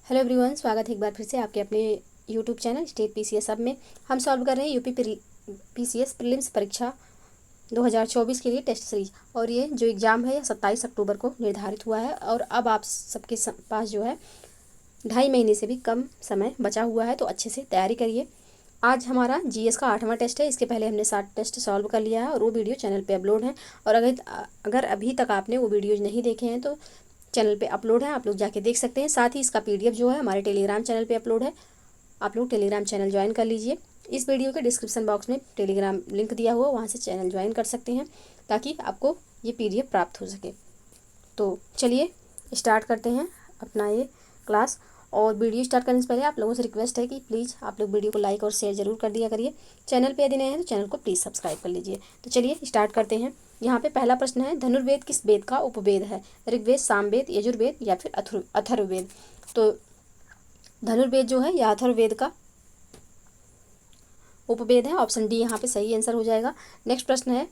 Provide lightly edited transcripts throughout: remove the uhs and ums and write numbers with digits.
Hello everyone, स्वागत है एक बार फिर से आपके अपने यूट्यूब चैनल स्टेट पीसीएस अब में। हम सॉल्व कर रहे हैं यूपी पीसीएस प्रीलिम्स परीक्षा 2024 के लिए टेस्ट सीरीज। और ये जो एग्ज़ाम है 27 अक्टूबर को निर्धारित हुआ है और अब आप सबके पास जो है 2.5 महीने से भी कम समय बचा हुआ है, तो अच्छे से तैयारी करिए। आज हमारा जीएस का 8वां टेस्ट है। इसके पहले हमने 7 टेस्ट सॉल्व कर लिया है और वो वीडियो चैनल पे अपलोड है। और अगर अभी तक आपने वो वीडियोज़ नहीं देखे हैं तो चैनल पे अपलोड है, आप लोग जाके देख सकते हैं। साथ ही इसका पीडीएफ जो है हमारे टेलीग्राम चैनल पे अपलोड है, आप लोग टेलीग्राम चैनल ज्वाइन कर लीजिए। इस वीडियो के डिस्क्रिप्शन बॉक्स में टेलीग्राम लिंक दिया हुआ, वहाँ से चैनल ज्वाइन कर सकते हैं ताकि आपको ये पीडीएफ प्राप्त हो सके। तो चलिए स्टार्ट करते हैं अपना ये क्लास। और वीडियो स्टार्ट करने से पहले आप लोगों से रिक्वेस्ट है कि प्लीज़ आप लोग वीडियो को लाइक और शेयर ज़रूर कर दिया करिए। चैनल पे यदि नए हैं तो चैनल को प्लीज़ सब्सक्राइब कर लीजिए। तो चलिए स्टार्ट करते हैं। यहाँ पे पहला प्रश्न है, धनुर्वेद किस वेद का उपवेद है? ऋग्वेद, सामवेद, यजुर्वेद या फिर अथर्ववेद? तो धनुर्वेद जो है यह अथर्ववेद का उपवेद है। ऑप्शन डी यहाँ पे सही आंसर हो जाएगा। नेक्स्ट प्रश्न है,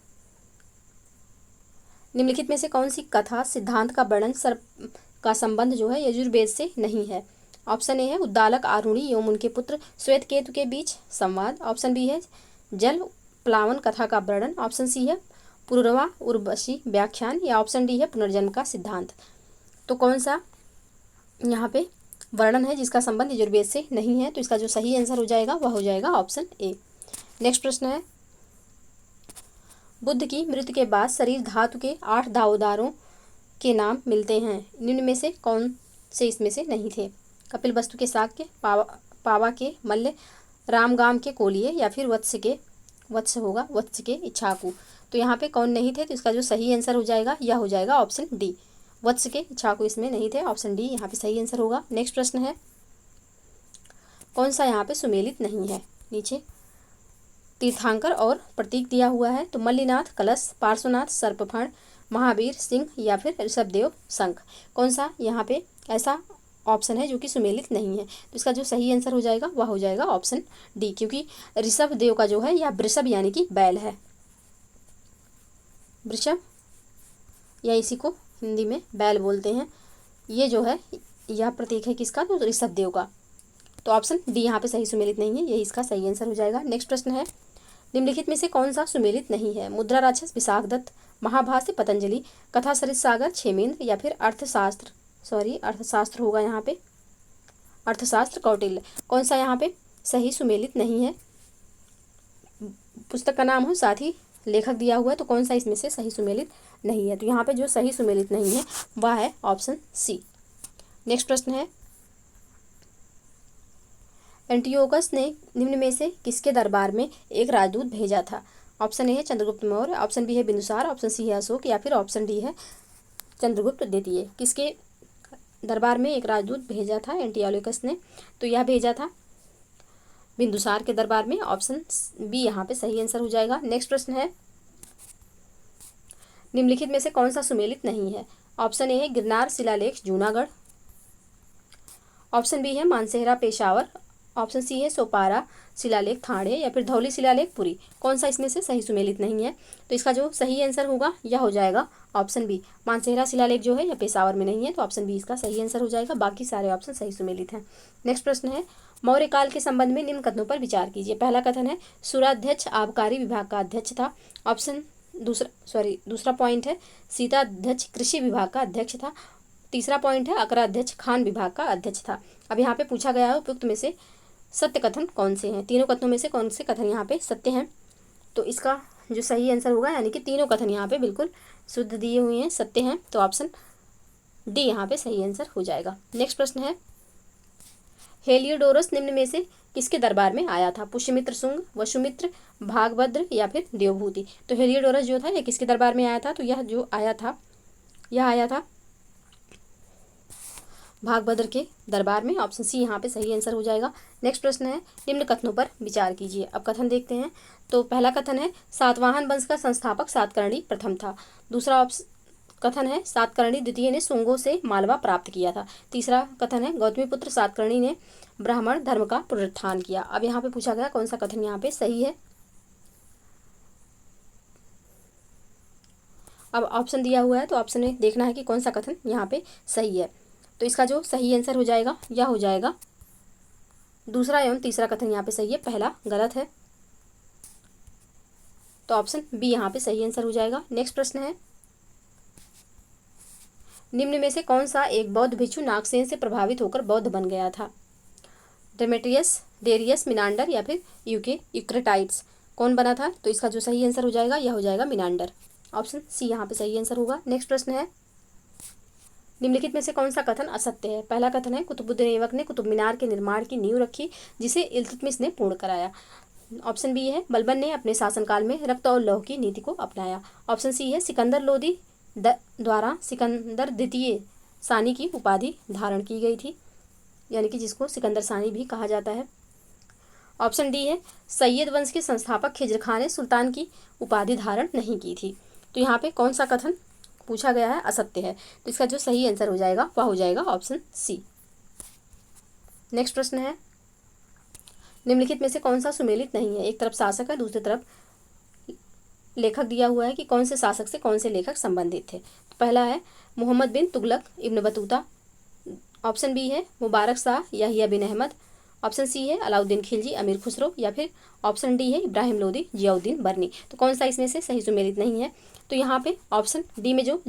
निम्नलिखित में से कौन सी कथा सिद्धांत का वर्णन सर्प का संबंध जो है यजुर्वेद से नहीं है? ऑप्शन ए है उद्दालक आरुणि एवं उनके पुत्र श्वेत केतु के बीच संवाद। ऑप्शन बी है जल प्लावन कथा का वर्णन। ऑप्शन सी है पुरुरवा उर्वशी व्याख्यान या ऑप्शन डी है पुनर्जन्म का सिद्धांत। तो कौन सा यहाँ पे वर्णन है जिसका संबंध यजुर्वेद से नहीं है? तो इसका जो सही आंसर हो जाएगा वह हो जाएगा ऑप्शन ए। नेक्स्ट प्रश्न है, बुद्ध की मृत्यु के बाद शरीर धातु के 8 दावेदारों के नाम मिलते हैं, निम्न में से कौन से इसमें से नहीं थे? कपिल वस्तु के शाक्य, पावा के मल्ल, रामगाम के कोलिये या फिर वत्स के इच्छाकू। तो यहाँ पे कौन नहीं थे? तो इसका जो सही आंसर हो जाएगा यह हो जाएगा ऑप्शन डी, वत्स के इच्छाकू इसमें नहीं थे। ऑप्शन डी यहाँ पे सही आंसर होगा। नेक्स्ट प्रश्न है, कौन सा यहाँ पे सुमेलित नहीं है? नीचे तीर्थंकर और प्रतीक दिया हुआ है, तो मल्लीनाथ कलश, पार्श्वनाथ सर्पफण, महावीर सिंह या फिर ऋषभदेव शंख। कौन सा यहाँ पे ऐसा ऑप्शन है जो कि सुमेलित नहीं है? तो इसका जो सही आंसर हो जाएगा वह हो जाएगा ऑप्शन डी, क्योंकि ऋषभदेव का जो है यह वृषभ यानी कि बैल है, वृषभ या इसी को हिंदी में बैल बोलते हैं। ये जो है यह प्रतीक है किसका? तो ऋषभदेव का। तो ऑप्शन डी यहाँ पे सही सुमेलित नहीं है, यही इसका सही आंसर हो जाएगा। नेक्स्ट प्रश्न है, निम्नलिखित में से कौन सा सुमेलित नहीं है? मुद्रा राक्षस विशाखदत्त, महाभाष्य पतंजलि, कथा सरित सागर क्षेमेंद्र या फिर अर्थशास्त्र होगा यहाँ पे, अर्थशास्त्र कौटिल्य। कौन सा यहाँ पे सही सुमेलित नहीं है? पुस्तक का नाम हो साथ ही लेखक दिया हुआ है, तो कौन सा इसमें से सही सुमेलित नहीं है? तो यहाँ पे जो सही सुमेलित नहीं है वह है ऑप्शन सी। नेक्स्ट प्रश्न है, एंटियोकस ने निम्न में से किसके दरबार में एक राजदूत भेजा था? ऑप्शन ए है चंद्रगुप्त मौर्य, ऑप्शन बी है बिंदुसार, ऑप्शन सी है अशोक या फिर ऑप्शन डी है चंद्रगुप्त द्वितीय। किसके दरबार में एक राजदूत भेजा था एंटियोकस ने? तो यह भेजा था बिंदुसार के दरबार में। ऑप्शन बी यहाँ पे सही आंसर हो जाएगा। नेक्स्ट प्रश्न है, निम्नलिखित में से कौन सा सुमेलित नहीं है? ऑप्शन ए है गिरनार शिलालेख जूनागढ़, ऑप्शन बी है मानसेहरा पेशावर, ऑप्शन सी है सोपारा शिलालेख थाने या फिर धौली शिलालेख पुरी। कौन सा इसमें से सही सुमेलित नहीं है? तो इसका जो सही आंसर होगा यह हो जाएगा ऑप्शन बी, मानसेहरा शिलालेख जो है यह पेशावर में नहीं है, तो ऑप्शन बी इसका सही आंसर हो जाएगा। बाकी सारे ऑप्शन सही सुमेलित हैं। नेक्स्ट प्रश्न है, मौर्य काल के संबंध में निम्न कथनों पर विचार कीजिए। पहला कथन है सुराध्यक्ष आबकारी विभाग का अध्यक्ष था। ऑप्शन दूसरा पॉइंट है सीताध्यक्ष कृषि विभाग का अध्यक्ष था। तीसरा पॉइंट है अकराध्यक्ष खान विभाग का अध्यक्ष था। अब यहाँ पे पूछा गया है उपयुक्त में से सत्य कथन कौन से हैं? तीनों कथनों में से कौन से कथन यहाँ पे सत्य हैं? तो इसका जो सही आंसर होगा यानी कि तीनों कथन यहाँ पे बिल्कुल शुद्ध दिए हुए हैं, सत्य हैं, तो ऑप्शन डी यहाँ पे सही आंसर हो जाएगा। नेक्स्ट प्रश्न है, हेलियोडोरस निम्न में से किसके दरबार में आया था? पुष्यमित्र शुंग, वसुमित्र, भागभद्र या फिर देवभूति। तो हेलियोडोरस जो था यह किसके दरबार में आया था? तो यह आया था भागभद्र के दरबार में। ऑप्शन सी यहाँ पे सही आंसर हो जाएगा। नेक्स्ट प्रश्न है, निम्न कथनों पर विचार कीजिए। अब कथन देखते हैं। तो पहला कथन है सातवाहन वंश का संस्थापक सातकर्णी प्रथम था। दूसरा कथन है सातकर्णी द्वितीय ने शुंगों से मालवा प्राप्त किया था। तीसरा कथन है गौतमीपुत्र सातकर्णी ने ब्राह्मण धर्म का पुनरुत्थान किया। अब यहाँ पे पूछा गया कौन सा कथन यहाँ पे सही है। अब ऑप्शन दिया हुआ है तो ऑप्शन में देखना है कि कौन सा कथन यहाँ पे सही है। तो इसका जो सही आंसर हो जाएगा यह हो जाएगा दूसरा एवं तीसरा कथन यहाँ पे सही है, पहला गलत है। तो ऑप्शन बी यहाँ पे सही आंसर हो जाएगा। नेक्स्ट प्रश्न है, निम्न में से कौन सा एक बौद्ध भिक्षु नागसेन से प्रभावित होकर बौद्ध बन गया था? डेमेट्रियस, डेरियस, मिनांडर या फिर यूक्रेटाइड्स, कौन बना था? तो इसका जो सही आंसर हो जाएगा यह हो जाएगा मिनांडर। ऑप्शन सी यहाँ पे सही आंसर होगा। नेक्स्ट प्रश्न है, निम्नलिखित में से कौन सा कथन असत्य है? पहला कथन है, कुतुबुद्दीन ऐबक ने कुतुब मीनार के निर्माण की नींव रखी जिसे इल्तुतमिश ने पूर्ण कराया। ऑप्शन बी है, बलबन ने अपने शासनकाल में रक्त और लौह की नीति को अपनाया। ऑप्शन सी है, सिकंदर लोदी द्वारा सिकंदर द्वितीय सानी की उपाधि धारण की गई थी, यानी कि जिसको सिकंदर सानी भी कहा जाता है। ऑप्शन डी है, सैयद वंश के संस्थापक खिज्र खां ने सुल्तान की उपाधि धारण नहीं की थी। तो यहाँ पे कौन सा कथन पूछा गया है? असत्य है। तो इसका जो सही आंसर हो जाएगा वह हो जाएगा ऑप्शन सी। नेक्स्ट प्रश्न है, निम्नलिखित में से कौन सा सुमेलित नहीं है? एक तरफ शासक है, दूसरी तरफ लेखक दिया हुआ है कि कौन से शासक से कौन से लेखक संबंधित थे। तो पहला है मोहम्मद बिन तुगलक इब्न बतूता। ऑप्शन बी है मुबारक शाह याहिया बिन अहमद। ऑप्शन सी है अलाउद्दीन खिलजी अमीर खुसरो, या फिर ऑप्शन डी है इब्राहिम लोदी जियाउद्दीन बर्नी। तो कौन सा इसमें से सही सुमेलित नहीं है? तो यहाँ पे ऑप्शन डी में जो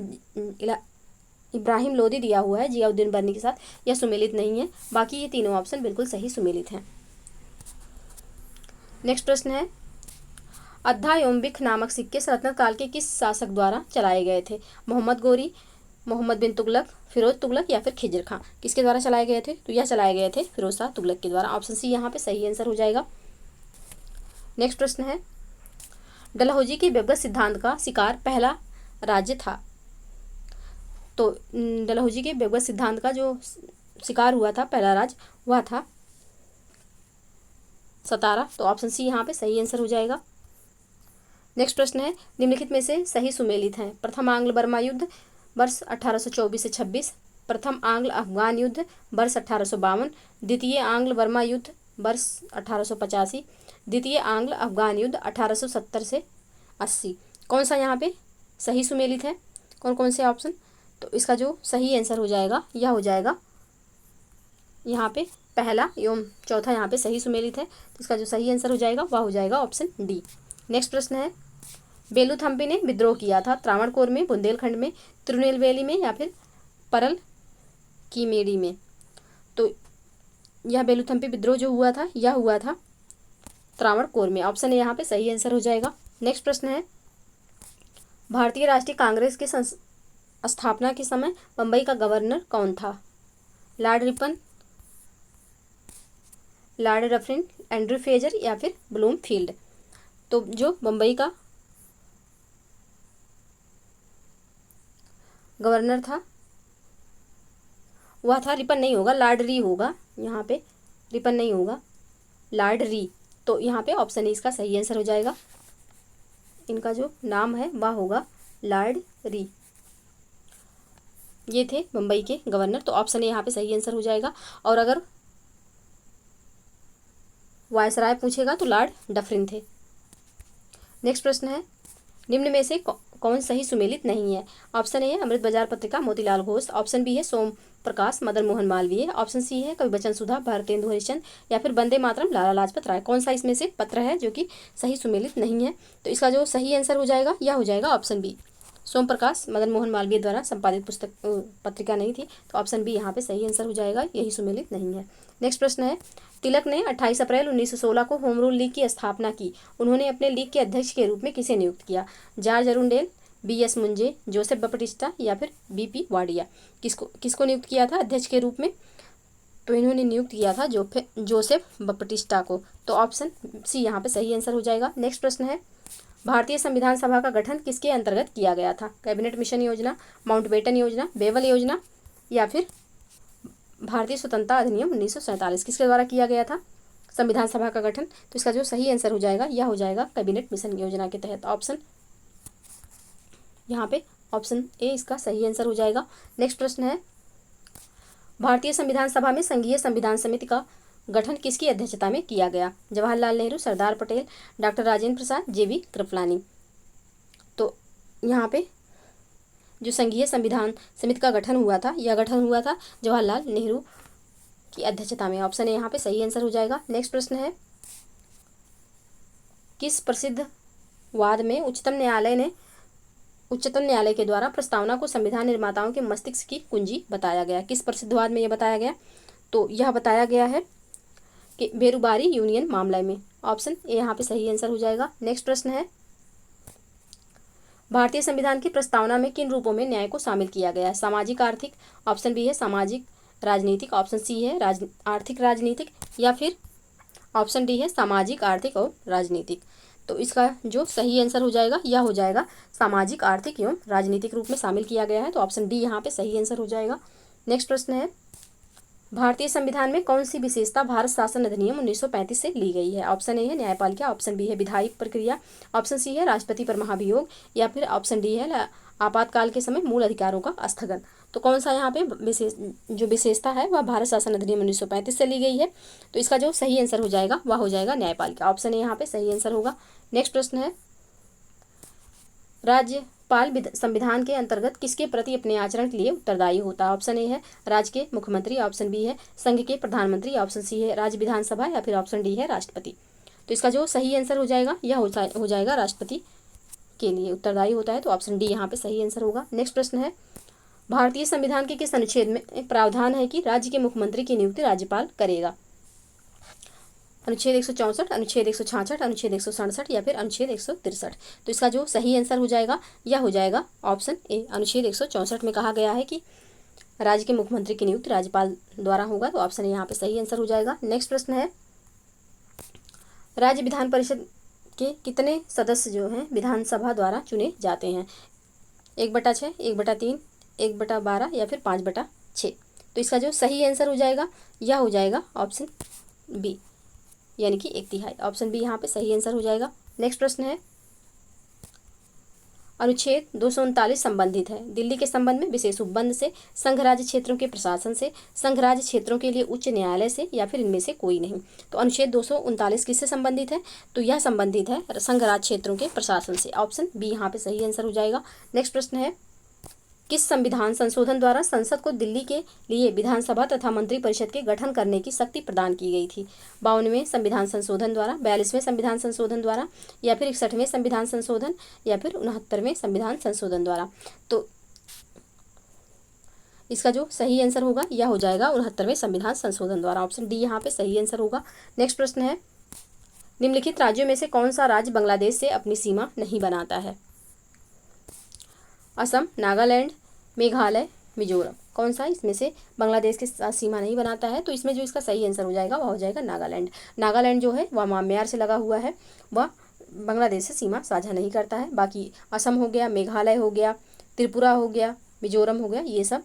इब्राहिम लोदी दिया हुआ है जियाउद्दीन बर्नी के साथ, यह सुमेलित नहीं है। बाकी ये तीनों ऑप्शन बिल्कुल सही सुमेलित हैं। नेक्स्ट प्रश्न है, अद्धा एवं बिख नामक सिक्के सल्तनत काल के किस शासक द्वारा चलाए गए थे? मोहम्मद गोरी, मोहम्मद बिन तुगलक, फिरोज तुगलक या फिर खिज्र खां, किसके द्वारा चलाए गए थे? तो यह चलाए गए थे फिरोज शाह तुगलक के द्वारा। ऑप्शन सी यहाँ पे सही आंसर हो जाएगा। नेक्स्ट प्रश्न है, डलहौजी के व्यवगत सिद्धांत का शिकार पहला राज्य था। तो डलहौजी के व्यवगत सिद्धांत का जो शिकार हुआ था पहला राज्य वह था सतारा। तो ऑप्शन सी यहाँ पे सही आंसर हो जाएगा। नेक्स्ट प्रश्न है, निम्नलिखित में से सही सुमेलित हैं? प्रथम आंग्ल बर्मा युद्ध वर्ष 1824 से 26, प्रथम आंग्ल अफगान युद्ध वर्ष 1852, द्वितीय आंग्ल बर्मा युद्ध वर्ष 1885, द्वितीय आंग्ल अफगान युद्ध 1870 से 80। कौन सा यहाँ पे सही सुमेलित है? कौन कौन से ऑप्शन? तो इसका जो सही आंसर हो जाएगा यह हो जाएगा यहाँ पे पहला एवं चौथा यहाँ पे सही सुमेलित है। तो इसका जो सही आंसर हो जाएगा वह हो जाएगा ऑप्शन डी। नेक्स्ट प्रश्न है, बेलूथम्पी ने विद्रोह किया था त्रावणकोर में, बुंदेलखंड में, तिरुनेलवेली में या फिर परल कीमेड़ी में? तो यह बेलूथम्पी विद्रोह जो हुआ था यह हुआ था त्रावणकोर में। ऑप्शन ए यहाँ पे सही आंसर हो जाएगा। नेक्स्ट प्रश्न है, भारतीय राष्ट्रीय कांग्रेस के स्थापना के समय बम्बई का गवर्नर कौन था? Lord Ripon, Lord Dufferin, Andrew Fraser या फिर ब्लूमफील्ड? तो जो बम्बई का गवर्नर था वह था, रिपन नहीं होगा, लॉर्ड री होगा। यहाँ पे रिपन नहीं होगा, लॉर्ड री। तो यहाँ पे ऑप्शन ए इसका सही आंसर हो जाएगा। इनका जो नाम है वह होगा लॉर्ड री। ये थे बम्बई के गवर्नर। तो ऑप्शन ए यहाँ पे सही आंसर हो जाएगा। और अगर वायसराय पूछेगा तो लॉर्ड डफरिन थे। नेक्स्ट प्रश्न है, निम्न में से कौन सही सुमेलित नहीं है? ऑप्शन ए है अमृत बाजार पत्रिका मोतीलाल घोष, ऑप्शन बी है सोम प्रकाश मदन मोहन मालवीय, ऑप्शन सी है कवि बचन सुधा भारतेंदु हरिश्चंद्र या फिर वंदे मातरम लाला लाजपत राय? कौन सा इसमें से पत्र है जो कि सही सुमेलित नहीं है? तो इसका जो सही आंसर हो जाएगा यह हो जाएगा ऑप्शन बी, सोम प्रकाश मदन मोहन मालवीय द्वारा संपादित पुस्तक पत्रिका नहीं थी। तो ऑप्शन बी यहाँ पे सही आंसर हो जाएगा, यही सुमेलित नहीं है। नेक्स्ट प्रश्न है, तिलक ने 28 अप्रैल 1916 को होम रूल लीग की स्थापना की। उन्होंने अपने लीग के अध्यक्ष के रूप में किसे नियुक्त किया? George Arundale, BS Munje, Joseph Baptista या फिर बीपी वाडिया? किसको नियुक्त किया था अध्यक्ष के रूप में? तो इन्होंने नियुक्त किया था जोसेफ बपटिस्टा को। तो ऑप्शन सी यहाँ पे सही आंसर हो जाएगा। नेक्स्ट प्रश्न है, भारतीय संविधान सभा का गठन किसके अंतर्गत किया गया था? कैबिनेट मिशन योजना, माउंटबेटन योजना, बेवल योजना या फिर भारतीय स्वतंत्रता अधिनियम 1947? किसके द्वारा किया गया था संविधान सभा का गठन? तो इसका जो सही आंसर हो जाएगा यह हो जाएगा कैबिनेट मिशन योजना के तहत। ऑप्शन यहाँ पे ऑप्शन ए इसका सही आंसर हो जाएगा। नेक्स्ट प्रश्न है, भारतीय संविधान सभा में संघीय संविधान समिति का गठन किसकी अध्यक्षता में किया गया? जवाहरलाल नेहरू, सरदार पटेल, डॉक्टर राजेंद्र प्रसाद, जेबी कृपलानी? तो यहाँ पे जो संघीय संविधान समिति का गठन हुआ था, यह गठन हुआ था जवाहरलाल नेहरू की अध्यक्षता में। ऑप्शन ए यहाँ पे सही आंसर हो जाएगा। नेक्स्ट प्रश्न है, किस प्रसिद्ध वाद में उच्चतम न्यायालय के द्वारा प्रस्तावना को संविधान निर्माताओं के मस्तिष्क की कुंजी बताया गया? किस प्रसिद्ध वाद में यह बताया गया? तो यह बताया गया है कि बेरुबारी यूनियन मामले में। ऑप्शन ए यहाँ पे सही आंसर हो जाएगा। नेक्स्ट प्रश्न है, भारतीय संविधान की प्रस्तावना में किन रूपों में न्याय को शामिल किया गया है? सामाजिक आर्थिक, ऑप्शन बी है सामाजिक राजनीतिक, ऑप्शन सी है आर्थिक राजनीतिक, या फिर ऑप्शन डी है सामाजिक आर्थिक और राजनीतिक। तो इसका जो सही आंसर हो जाएगा यह हो जाएगा सामाजिक आर्थिक एवं राजनीतिक रूप में शामिल किया गया है। तो ऑप्शन डी यहाँ पे सही आंसर हो जाएगा। नेक्स्ट प्रश्न है, भारतीय संविधान में कौन सी विशेषता भारत शासन अधिनियम 1935 से ली गई है? ऑप्शन ए है न्यायपालिका, ऑप्शन बी है विधायी प्रक्रिया, ऑप्शन सी है राष्ट्रपति पर महाभियोग, या फिर ऑप्शन डी है आपातकाल के समय मूल अधिकारों का स्थगन। तो कौन सा यहाँ पे विशेषता है वह भारत शासन अधिनियम 1935 से ली गई है। तो इसका जो सही आंसर हो जाएगा वह हो जाएगा न्यायपालिका। ऑप्शन ए यहाँ पे सही आंसर होगा। नेक्स्ट प्रश्न है, राज्यपाल संविधान के अंतर्गत किसके प्रति अपने आचरण के लिए उत्तरदायी होता है? ऑप्शन ए है राज्य के मुख्यमंत्री, ऑप्शन बी है संघ के प्रधानमंत्री, ऑप्शन सी है राज्य विधानसभा, या फिर ऑप्शन डी है राष्ट्रपति। तो इसका जो सही आंसर हो जाएगा यह हो जाएगा राष्ट्रपति के लिए उत्तरदायी होता है। तो ऑप्शन डी यहाँ पे सही आंसर होगा। नेक्स्ट प्रश्न है, भारतीय संविधान के किस अनुच्छेद में प्रावधान है कि राज्य के मुख्यमंत्री की नियुक्ति राज्यपाल करेगा? अनुच्छेद 164, अनुच्छेद 166, अनुच्छेद 167, या फिर अनुच्छेद 163। तो इसका जो सही आंसर हो जाएगा यह हो जाएगा ऑप्शन ए, अनुच्छेद 164 में कहा गया है कि राज्य के मुख्यमंत्री की नियुक्ति राज्यपाल द्वारा होगा। तो ऑप्शन ए यहाँ पे सही आंसर हो जाएगा। नेक्स्ट प्रश्न है, राज्य विधान परिषद के कितने सदस्य जो हैं विधानसभा द्वारा चुने जाते हैं? 1/6, 1/3, 1/12, या फिर 5/6। तो इसका जो सही आंसर हो जाएगा यह हो जाएगा ऑप्शन बी, यानी कि 1/3। ऑप्शन बी यहाँ पे सही आंसर हो जाएगा। नेक्स्ट प्रश्न है, अनुच्छेद 239 संबंधित है दिल्ली के संबंध में विशेष उपबंध से, संघ राज्य क्षेत्रों के प्रशासन से, संघ राज्य क्षेत्रों के लिए उच्च न्यायालय से, या फिर इनमें से कोई नहीं। तो अनुच्छेद 239 किससे संबंधित है? तो यह संबंधित है संघ राज्य क्षेत्रों के प्रशासन से। ऑप्शन बी यहाँ पे सही आंसर हो जाएगा। नेक्स्ट प्रश्न है, किस संविधान संशोधन द्वारा संसद को दिल्ली के लिए विधानसभा तथा मंत्रिपरिषद के गठन करने की शक्ति प्रदान की गई थी? 52वें संविधान संशोधन द्वारा, 42वें संविधान संशोधन द्वारा, या फिर 61वें संविधान संशोधन, या फिर 69वें संविधान संशोधन द्वारा। तो इसका जो सही आंसर होगा यह हो जाएगा 69वें संविधान संशोधन द्वारा। ऑप्शन डी यहाँ पे सही आंसर होगा। नेक्स्ट प्रश्न है, निम्नलिखित राज्यों में से कौन सा राज्य बांग्लादेश से अपनी सीमा नहीं बनाता है? असम, नागालैंड, मेघालय, मिजोरम। कौन सा इसमें से बांग्लादेश के साथ सीमा नहीं बनाता है? तो इसमें जो इसका सही आंसर हो जाएगा वह हो जाएगा नागालैंड। नागालैंड जो है वह म्यांमार से लगा हुआ है, वह बांग्लादेश से सीमा साझा नहीं करता है। बाकी असम हो गया, मेघालय हो गया, त्रिपुरा हो गया, मिजोरम हो गया, ये सब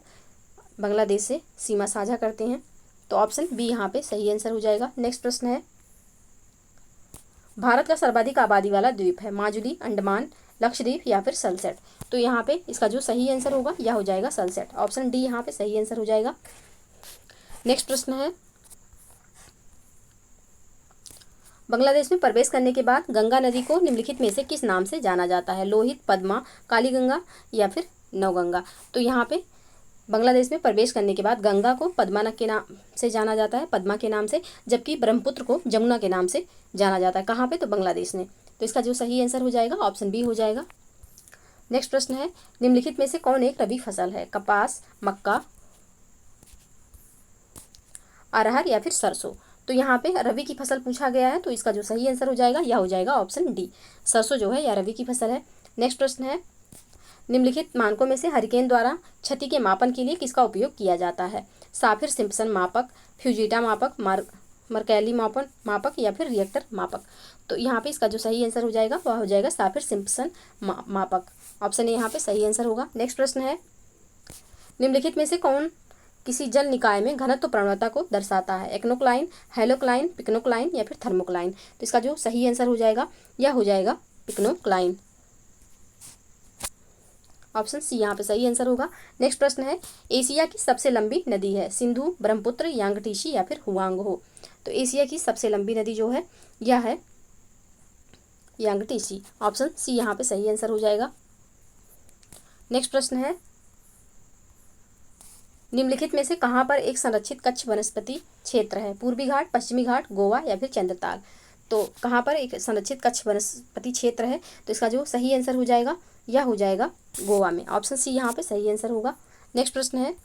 बांग्लादेश से सीमा साझा करते हैं। तो ऑप्शन बी यहाँ पे सही आंसर हो जाएगा। नेक्स्ट प्रश्न है, भारत का सर्वाधिक आबादी वाला द्वीप है? माजुली, अंडमान, लक्षद्वीप, या फिर सलसेट। तो यहाँ पे इसका जो सही आंसर होगा यह हो जाएगा सलसेट। ऑप्शन डी यहाँ पे सही आंसर हो जाएगा। नेक्स्ट प्रश्न है, बांग्लादेश में प्रवेश करने के बाद गंगा नदी को निम्नलिखित में से किस नाम से जाना जाता है? लोहित, पद्मा, काली गंगा, या फिर नवगंगा। तो यहाँ पे बांग्लादेश में प्रवेश करने के बाद गंगा को पद्मा के नाम से जाना जाता है, पद्मा के नाम से, जबकि ब्रह्मपुत्र को जमुना के नाम से जाना जाता है। कहाँ पे? तो बांग्लादेश में। तो इसका जो सही आंसर हो जाएगा ऑप्शन बी हो जाएगा। नेक्स्ट प्रश्न है, निम्नलिखित में से कौन एक रबी फसल है? कपास, मक्का, अरहर, या फिर सरसों। तो यहाँ पे रबी की फसल पूछा गया है, तो इसका जो सही आंसर हो जाएगा यह हो जाएगा ऑप्शन डी, सरसों जो है यह रबी की फसल है। नेक्स्ट प्रश्न है, निम्नलिखित मानकों में से हरिकेन द्वारा क्षति के मापन के लिए किसका उपयोग किया जाता है? साफिर सिम्पसन मापक, फ्यूजिटा मापक, मर्कैली मापक, या फिर रिएक्टर मापक। तो यहाँ पे इसका जो सही आंसर हो जाएगा वह हो जाएगा साफिर सिम्पसन मापक। ऑप्शन ए यहाँ पे सही आंसर होगा। नेक्स्ट प्रश्न है, निम्नलिखित में से कौन किसी जल निकाय में घनत्व प्रवणता को दर्शाता है? एक्नोक्लाइन, हेलोक्लाइन, पिक्नोक्लाइन, या फिर थर्मोक्लाइन। तो इसका जो सही आंसर हो जाएगा यह हो जाएगा पिक्नोक्लाइन। ऑप्शन सी यहाँ पे सही आंसर होगा। नेक्स्ट प्रश्न है, एशिया की सबसे लंबी नदी है? सिंधु, ब्रह्मपुत्र, यांगटीसी, या फिर हुआंगहो। तो एशिया की सबसे लंबी नदी जो है यह है यांगटीसी। ऑप्शन सी यहाँ पे सही आंसर हो जाएगा। नेक्स्ट प्रश्न है, निम्नलिखित में से कहाँ पर एक संरक्षित कच्छ वनस्पति क्षेत्र है? पूर्वी घाट, पश्चिमी घाट, गोवा या फिर चंद्रताल। तो कहाँ पर एक संरक्षित कच्छ वनस्पति क्षेत्र है? तो इसका जो सही आंसर हो जाएगा यह हो जाएगा गोवा में। ऑप्शन सी यहाँ पे सही आंसर होगा। नेक्स्ट प्रश्न है,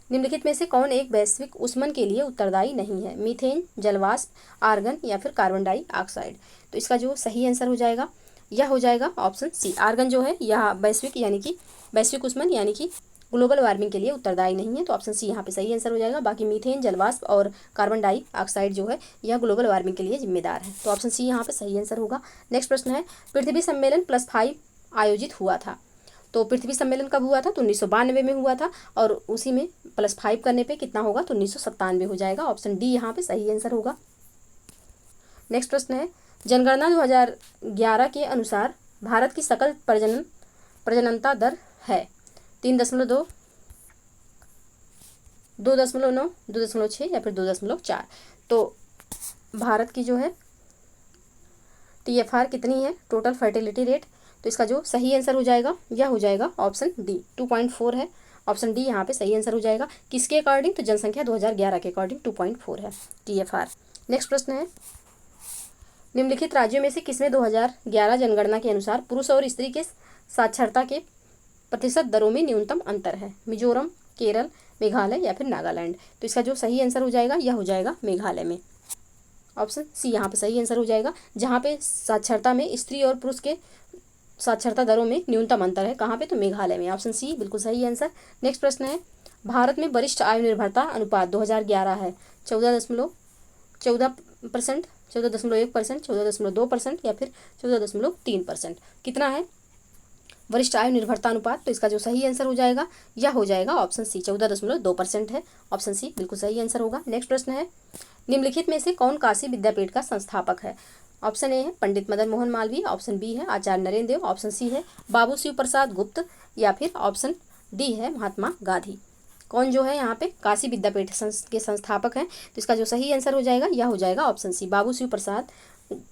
निम्नलिखित में से कौन एक वैश्विक ऊष्मन के लिए उत्तरदायी नहीं है? मीथेन, जलवाष्प, आर्गन या फिर कार्बन डाइऑक्साइड। तो इसका जो सही आंसर हो जाएगा यह हो जाएगा ऑप्शन सी। आर्गन जो है यह वैश्विक ऊष्मन यानी कि ग्लोबल वार्मिंग के लिए उत्तरदायी नहीं है। तो ऑप्शन सी यहाँ पे सही आंसर हो जाएगा। बाकी मीथेन, जलवाष्प और कार्बन डाइऑक्साइड जो है यह ग्लोबल वार्मिंग के लिए जिम्मेदार है। तो ऑप्शन सी यहाँ पे सही आंसर होगा। नेक्स्ट प्रश्न है, पृथ्वी सम्मेलन +5 आयोजित हुआ था। तो पृथ्वी सम्मेलन कब हुआ था? तो 1992 में हुआ था और उसी में +5 करने पे कितना होगा? तो 1997 हो जाएगा। ऑप्शन डी यहाँ पे सही आंसर होगा। नेक्स्ट प्रश्न है, जनगणना 2011 के अनुसार भारत की सकल प्रजननता दर है 3.2, 2.9, 2.6 या फिर 2.4। तो भारत की जो है TFR कितनी है? Total fertility rate. तो इसका जो सही आंसर हो जाएगा यह हो जाएगा ऑप्शन डी 2.4 है। ऑप्शन डी यहाँ पे सही आंसर हो जाएगा। किसके अकॉर्डिंग? तो जनसंख्या 2011 के अकॉर्डिंग 2.4 है TFR। नेक्स्ट प्रश्न है, निम्नलिखित राज्यों में से किसमें 2011 जनगणना के अनुसार पुरुष और स्त्री के साक्षरता के प्रतिशत दरों में न्यूनतम अंतर है? मिजोरम, केरल, मेघालय या फिर नागालैंड। तो इसका जो सही आंसर हो जाएगा यह हो जाएगा मेघालय में। ऑप्शन सी यहाँ पे सही आंसर हो जाएगा। जहाँ पे साक्षरता में स्त्री और पुरुष के साक्षरता दरों में न्यूनतम अंतर है, कहाँ पे? तो मेघालय में। ऑप्शन सी बिल्कुल सही आंसर। नेक्स्ट प्रश्न है, भारत में वरिष्ठ आयु निर्भरता अनुपात 2011 है 14.1%, 14.2% या फिर 14.3%। कितना है वरिष्ठ आयु निर्भरता अनुपात? तो इसका जो सही आंसर हो जाएगा यह हो जाएगा ऑप्शन सी 14.2% है। ऑप्शन सी बिल्कुल सही आंसर होगा। नेक्स्ट प्रश्न है, निम्नलिखित में से कौन काशी विद्यापीठ का संस्थापक है? ऑप्शन ए है पंडित मदन मोहन मालवीय, ऑप्शन बी है आचार्य नरेंद्र देव, ऑप्शन सी है बाबू शिव प्रसाद गुप्त या फिर ऑप्शन डी है महात्मा गांधी। कौन जो है यहाँ पे काशी विद्यापीठ के संस्थापक हैं? तो इसका जो सही आंसर हो जाएगा यह हो जाएगा ऑप्शन सी बाबू शिव प्रसाद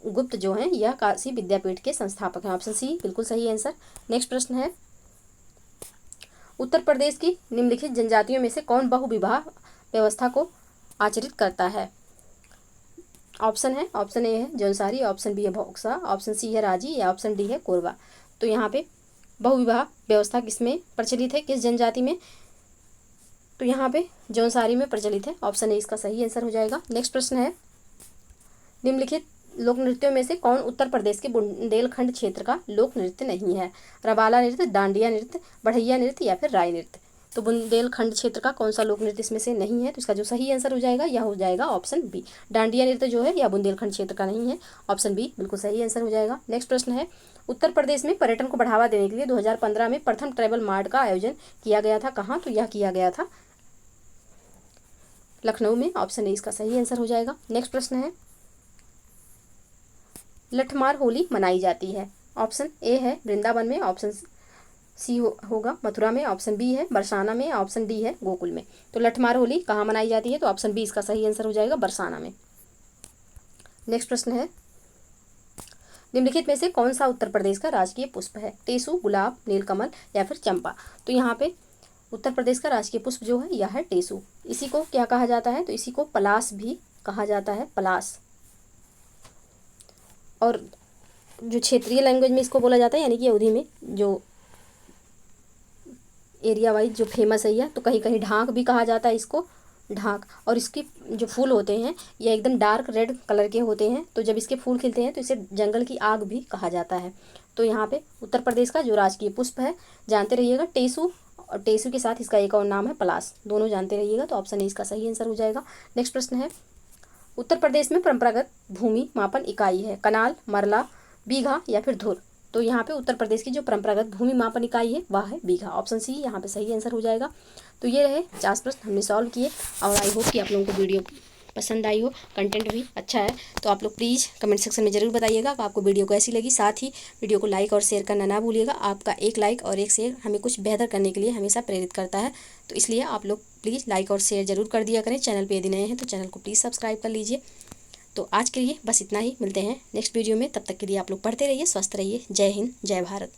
गुप्त जो हैं यह काशी विद्यापीठ के संस्थापक हैं। ऑप्शन सी बिल्कुल सही आंसर। नेक्स्ट प्रश्न है, उत्तर प्रदेश की निम्नलिखित जनजातियों में से कौन बहुविवाह व्यवस्था को आचरित करता है? ऑप्शन है, ऑप्शन ए है जौनसारी, ऑप्शन बी है भोक्सा, ऑप्शन सी है राजी या ऑप्शन डी है कोरबा। तो यहाँ पे बहुविवाह व्यवस्था किसमें प्रचलित है, किस जनजाति में? तो यहाँ पे जौनसारी में प्रचलित है। ऑप्शन ए इसका सही आंसर हो जाएगा। नेक्स्ट प्रश्न है, निम्नलिखित लोक नृत्यों में से कौन उत्तर प्रदेश के बुंदेलखंड क्षेत्र का लोक नृत्य नहीं है? रबाला नृत्य, डांडिया नृत्य, बढ़ैया नृत्य या फिर राय नृत्य। तो बुंदेलखंड क्षेत्र का कौन सा लोक नृत्य इसमें से नहीं है? तो इसका जो सही आंसर हो जाएगा यह हो जाएगा ऑप्शन बी। डांडिया नृत्य जो है यह बुंदेलखंड क्षेत्र का नहीं है। ऑप्शन बी बिल्कुल सही आंसर हो जाएगा। नेक्स्ट प्रश्न है, उत्तर प्रदेश में पर्यटन को बढ़ावा देने के लिए 2015 में प्रथम ट्रैवल मार्ट का आयोजन किया गया था। कहाँ? तो यह किया गया था लखनऊ में। ऑप्शन ए इसका सही आंसर हो जाएगा। नेक्स्ट प्रश्न है, लठमार होली मनाई जाती है। ऑप्शन ए है वृंदावन में, ऑप्शन सी होगा मथुरा में, ऑप्शन बी है बरसाना में, ऑप्शन डी है गोकुल में। तो लठमार होली कहाँ मनाई जाती है? तो ऑप्शन बी इसका सही आंसर हो जाएगा बरसाना में। नेक्स्ट प्रश्न है, निम्नलिखित में से कौन सा उत्तर प्रदेश का राजकीय पुष्प है? टेसू, गुलाब, नीलकमल या फिर चंपा। तो यहाँ पे उत्तर प्रदेश का राजकीय पुष्प जो है यह है टेसू। इसी को क्या कहा जाता है? तो इसी को पलास भी कहा जाता है, पलास। और जो क्षेत्रीय लैंग्वेज में इसको बोला जाता है यानी कि अवधी में जो एरिया वाइज जो फेमस है यह, तो कहीं कहीं ढाक भी कहा जाता है इसको, ढाक। और इसके जो फूल होते हैं यह एकदम डार्क रेड कलर के होते हैं। तो जब इसके फूल खिलते हैं तो इसे जंगल की आग भी कहा जाता है। तो यहाँ पे उत्तर प्रदेश का जो राजकीय पुष्प है जानते रहिएगा टेसू, और टेसू के साथ इसका एक और नाम है पलास, दोनों जानते रहिएगा। तो ऑप्शन ए इसका सही आंसर हो जाएगा। नेक्स्ट प्रश्न है, उत्तर प्रदेश में परंपरागत भूमि मापन इकाई है? कनाल, मरला, बीघा या फिर धुर। तो यहाँ पे उत्तर प्रदेश की जो परंपरागत भूमि मापन इकाई है वह है बीघा। ऑप्शन सी यहाँ पे सही आंसर हो जाएगा। तो ये रहे 50 प्रश्न हमने सॉल्व किए और आई होप कि आप लोगों को वीडियो पसंद आई हो, कंटेंट भी अच्छा है। तो आप लोग प्लीज़ कमेंट सेक्शन में ज़रूर बताइएगा कि आपको वीडियो कैसी लगी। साथ ही वीडियो को लाइक और शेयर करना ना भूलिएगा। आपका एक लाइक और एक शेयर हमें कुछ बेहतर करने के लिए हमेशा प्रेरित करता है। तो इसलिए आप लोग प्लीज़ लाइक और शेयर ज़रूर कर दिया करें। चैनल पर यदि नए हैं तो चैनल को प्लीज़ सब्सक्राइब कर लीजिए। तो आज के लिए बस इतना ही, मिलते हैं नेक्स्ट वीडियो में। तब तक के लिए आप लोग पढ़ते रहिए, स्वस्थ रहिए। जय हिंद, जय भारत।